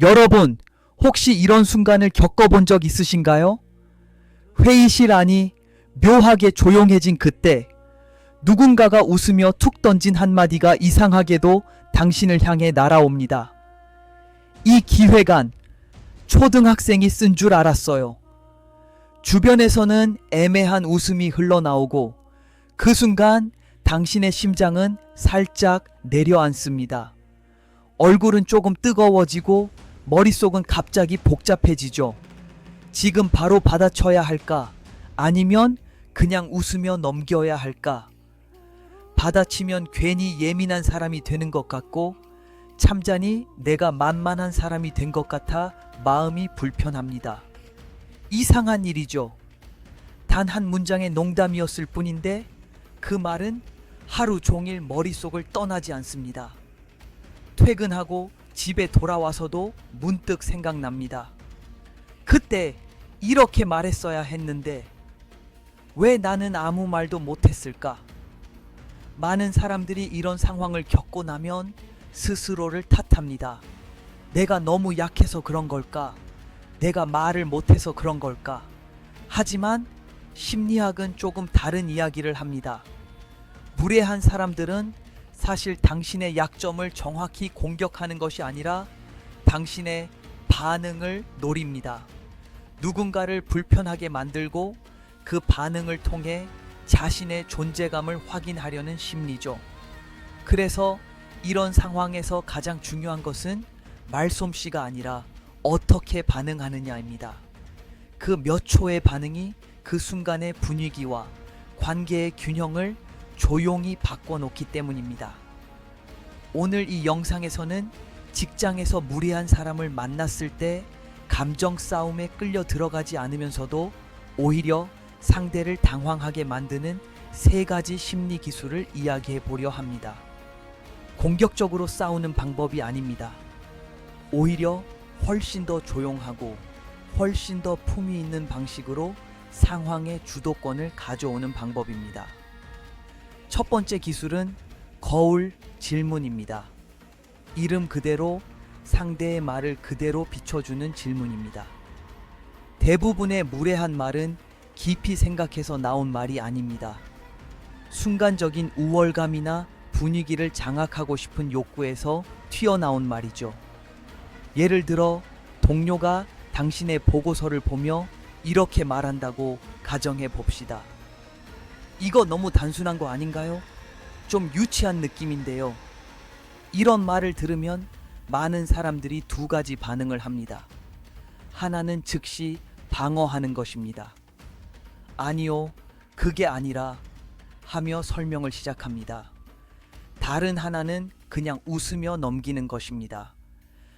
여러분, 혹시 이런 순간을 겪어본 적 있으신가요? 회의실 안이 묘하게 조용해진 그때 누군가가 웃으며 툭 던진 한마디가 이상하게도 당신을 향해 날아옵니다. 이 기획안, 초등학생이 쓴 줄 알았어요. 주변에서는 애매한 웃음이 흘러나오고 그 순간 당신의 심장은 살짝 내려앉습니다. 얼굴은 조금 뜨거워지고 머릿속은 갑자기 복잡해지죠. 지금 바로 받아쳐야 할까? 아니면 그냥 웃으며 넘겨야 할까? 받아치면 괜히 예민한 사람이 되는 것 같고 참자니 내가 만만한 사람이 된 것 같아 마음이 불편합니다. 이상한 일이죠. 단 한 문장의 농담이었을 뿐인데 그 말은 하루 종일 머릿속을 떠나지 않습니다. 퇴근하고 집에 돌아와서도 문득 생각납니다. 그때 이렇게 말했어야 했는데 왜 나는 아무 말도 못했을까? 많은 사람들이 이런 상황을 겪고 나면 스스로를 탓합니다. 내가 너무 약해서 그런 걸까? 내가 말을 못해서 그런 걸까? 하지만 심리학은 조금 다른 이야기를 합니다. 무례한 사람들은 사실 당신의 약점을 정확히 공격하는 것이 아니라 당신의 반응을 노립니다. 누군가를 불편하게 만들고 그 반응을 통해 자신의 존재감을 확인하려는 심리죠. 그래서 이런 상황에서 가장 중요한 것은 말솜씨가 아니라 어떻게 반응하느냐입니다. 그 몇 초의 반응이 그 순간의 분위기와 관계의 균형을 조용히 바꿔놓기 때문입니다. 오늘 이 영상에서는 직장에서 무례한 사람을 만났을 때 감정 싸움에 끌려 들어가지 않으면서도 오히려 상대를 당황하게 만드는 3가지 심리 기술을 이야기해 보려 합니다. 공격적으로 싸우는 방법이 아닙니다. 오히려 훨씬 더 조용하고 훨씬 더 품위 있는 방식으로 상황의 주도권을 가져오는 방법입니다. 첫 번째 기술은 거울 질문입니다. 이름 그대로 상대의 말을 그대로 비춰주는 질문입니다. 대부분의 무례한 말은 깊이 생각해서 나온 말이 아닙니다. 순간적인 우월감이나 분위기를 장악하고 싶은 욕구에서 튀어나온 말이죠. 예를 들어 동료가 당신의 보고서를 보며 이렇게 말한다고 가정해 봅시다. 이거 너무 단순한 거 아닌가요? 좀 유치한 느낌인데요. 이런 말을 들으면 많은 사람들이 2가지 반응을 합니다. 하나는 즉시 방어하는 것입니다. 아니요, 그게 아니라 하며 설명을 시작합니다. 다른 하나는 그냥 웃으며 넘기는 것입니다.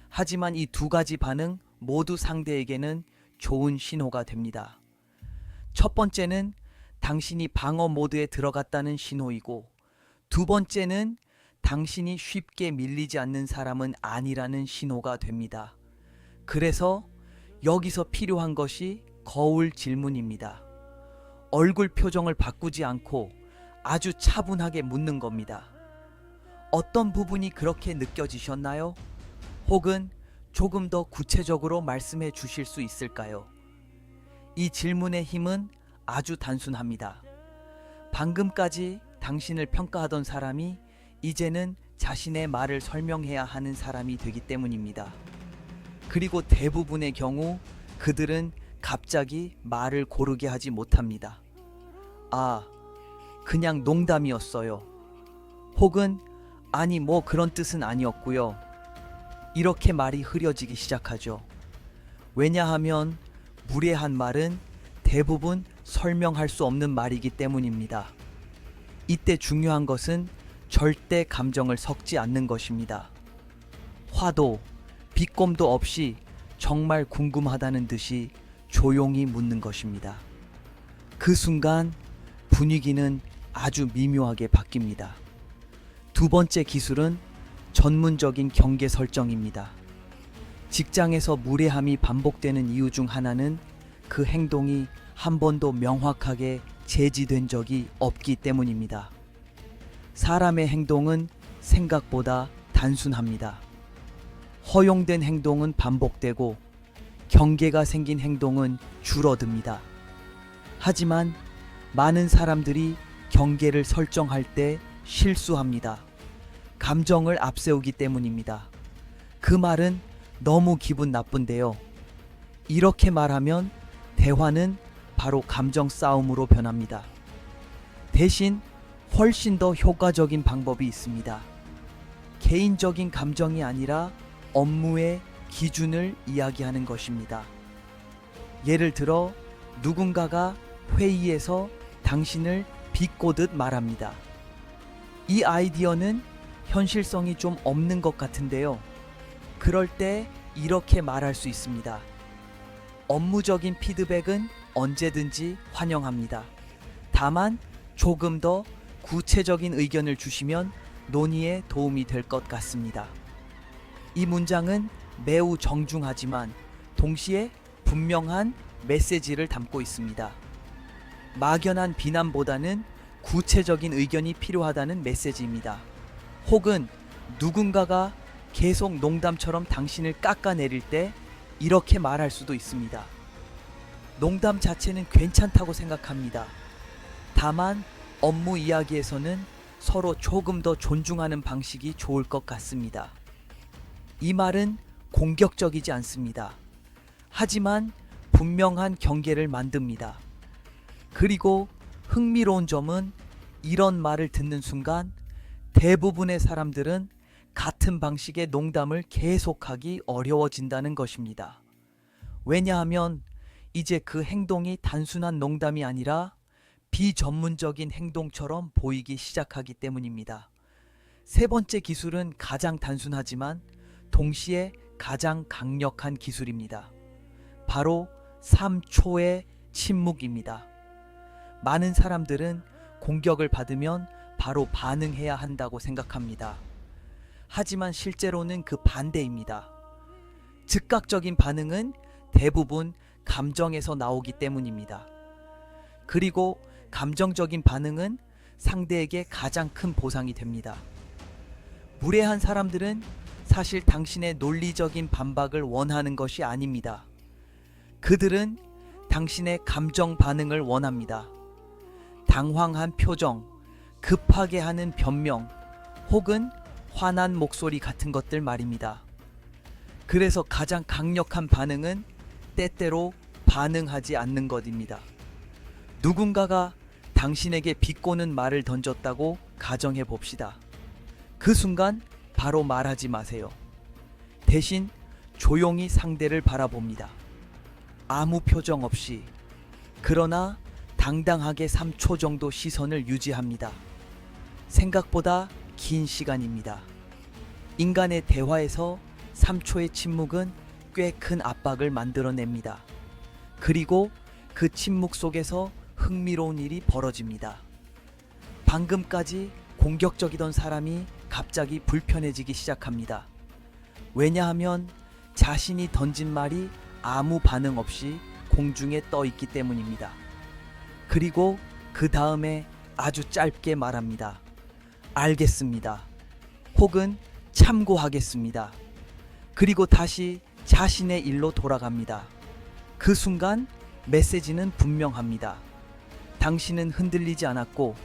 하지만 이 2가지 반응 모두 상대에게는 좋은 신호가 됩니다. 첫 번째는 당신이 방어 모드에 들어갔다는 신호이고, 2번째는 당신이 쉽게 밀리지 않는 사람은 아니라는 신호가 됩니다. 그래서 여기서 필요한 것이 거울 질문입니다. 얼굴 표정을 바꾸지 않고 아주 차분하게 묻는 겁니다. 어떤 부분이 그렇게 느껴지셨나요? 혹은 조금 더 구체적으로 말씀해 주실 수 있을까요? 이 질문의 힘은 아주 단순합니다. 방금까지 당신을 평가하던 사람이 이제는 자신의 말을 설명해야 하는 사람이 되기 때문입니다. 그리고 대부분의 경우 그들은 갑자기 말을 고르게 하지 못합니다. 아, 그냥 농담이었어요. 혹은 아니 뭐 그런 뜻은 아니었고요. 이렇게 말이 흐려지기 시작하죠. 왜냐하면 무례한 말은 대부분 설명할 수 없는 말이기 때문입니다. 이때 중요한 것은 절대 감정을 섞지 않는 것입니다. 화도 비꼼도 없이 정말 궁금하다는 듯이 조용히 묻는 것입니다. 그 순간 분위기는 아주 미묘하게 바뀝니다. 2번째 기술은 전문적인 경계 설정입니다. 직장에서 무례함이 반복되는 이유 중 하나는 그 행동이 한 번도 명확하게 제지된 적이 없기 때문입니다. 사람의 행동은 생각보다 단순합니다. 허용된 행동은 반복되고 경계가 생긴 행동은 줄어듭니다. 하지만 많은 사람들이 경계를 설정할 때 실수합니다. 감정을 앞세우기 때문입니다. 그 말은 너무 기분 나쁜데요. 이렇게 말하면 대화는 바로 감정 싸움으로 변합니다. 대신 훨씬 더 효과적인 방법이 있습니다. 개인적인 감정이 아니라 업무의 기준을 이야기하는 것입니다. 예를 들어 누군가가 회의에서 당신을 비꼬듯 말합니다. 이 아이디어는 현실성이 좀 없는 것 같은데요. 그럴 때 이렇게 말할 수 있습니다. 업무적인 피드백은 언제든지 환영합니다. 다만 조금 더 구체적인 의견을 주시면 논의에 도움이 될 것 같습니다. 이 문장은 매우 정중하지만 동시에 분명한 메시지를 담고 있습니다. 막연한 비난보다는 구체적인 의견이 필요하다는 메시지입니다. 혹은 누군가가 계속 농담처럼 당신을 깎아내릴 때 이렇게 말할 수도 있습니다. 농담 자체는 괜찮다고 생각합니다. 다만 업무 이야기에서는 서로 조금 더 존중하는 방식이 좋을 것 같습니다. 이 말은 공격적이지 않습니다. 하지만 분명한 경계를 만듭니다. 그리고 흥미로운 점은 이런 말을 듣는 순간 대부분의 사람들은 같은 방식의 농담을 계속하기 어려워진다는 것입니다. 왜냐하면 이제 그 행동이 단순한 농담이 아니라 비전문적인 행동처럼 보이기 시작하기 때문입니다. 세 번째 기술은 가장 단순하지만 동시에 가장 강력한 기술입니다. 바로 3초의 침묵입니다. 많은 사람들은 공격을 받으면 바로 반응해야 한다고 생각합니다. 하지만 실제로는 그 반대입니다. 즉각적인 반응은 대부분 감정에서 나오기 때문입니다. 그리고 감정적인 반응은 상대에게 가장 큰 보상이 됩니다. 무례한 사람들은 사실 당신의 논리적인 반박을 원하는 것이 아닙니다. 그들은 당신의 감정 반응을 원합니다. 당황한 표정, 급하게 하는 변명, 혹은 화난 목소리 같은 것들 말입니다. 그래서 가장 강력한 반응은 때때로 반응하지 않는 것입니다. 누군가가 당신에게 비꼬는 말을 던졌다고 가정해 봅시다. 그 순간 바로 말하지 마세요. 대신 조용히 상대를 바라봅니다. 아무 표정 없이, 그러나 당당하게 3초 정도 시선을 유지합니다. 생각보다 긴 시간입니다. 인간의 대화에서 3초의 침묵은 꽤 큰 압박을 만들어냅니다. 그리고 그 침묵 속에서 흥미로운 일이 벌어집니다. 방금까지 공격적이던 사람이 갑자기 불편해지기 시작합니다. 왜냐하면 자신이 던진 말이 아무 반응 없이 공중에 떠 있기 때문입니다. 그리고 그 다음에 아주 짧게 말합니다. 알겠습니다. 혹은 참고하겠습니다. 그리고 다시 자신의 일로 돌아갑니다. 그 순간 메시지는 분명합니다. 당신은 흔들리지 않았고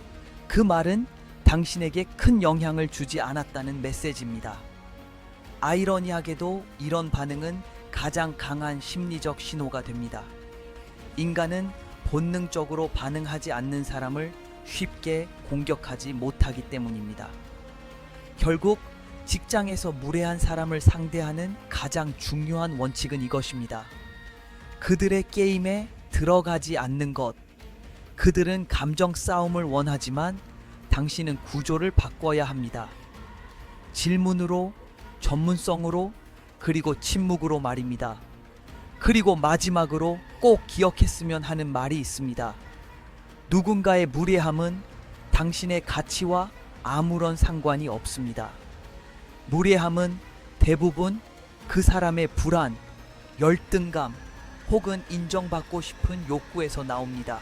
그 말은 당신에게 큰 영향을 주지 않았다는 메시지입니다. 아이러니하게도 이런 반응은 가장 강한 심리적 신호가 됩니다. 인간은 본능적으로 반응하지 않는 사람을 쉽게 공격하지 못하기 때문입니다. 결국 직장에서 무례한 사람을 상대하는 가장 중요한 원칙은 이것입니다. 그들의 게임에 들어가지 않는 것. 그들은 감정 싸움을 원하지만 당신은 구조를 바꿔야 합니다. 질문으로, 전문성으로, 그리고 침묵으로 말입니다. 그리고 마지막으로 꼭 기억했으면 하는 말이 있습니다. 누군가의 무례함은 당신의 가치와 아무런 상관이 없습니다. 무례함은 대부분 그 사람의 불안, 열등감 혹은 인정받고 싶은 욕구에서 나옵니다.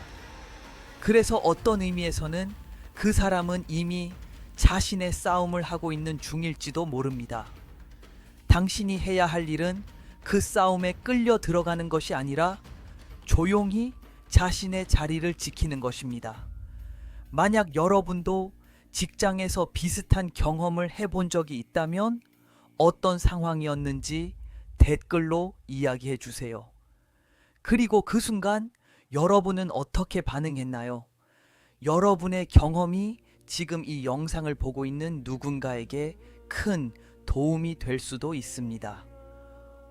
그래서 어떤 의미에서는 그 사람은 이미 자신의 싸움을 하고 있는 중일지도 모릅니다. 당신이 해야 할 일은 그 싸움에 끌려 들어가는 것이 아니라 조용히 자신의 자리를 지키는 것입니다. 만약 여러분도 직장에서 비슷한 경험을 해본 적이 있다면 어떤 상황이었는지 댓글로 이야기해 주세요. 그리고 그 순간 여러분은 어떻게 반응했나요? 여러분의 경험이 지금 이 영상을 보고 있는 누군가에게 큰 도움이 될 수도 있습니다.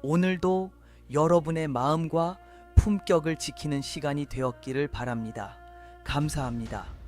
오늘도 여러분의 마음과 품격을 지키는 시간이 되었기를 바랍니다. 감사합니다.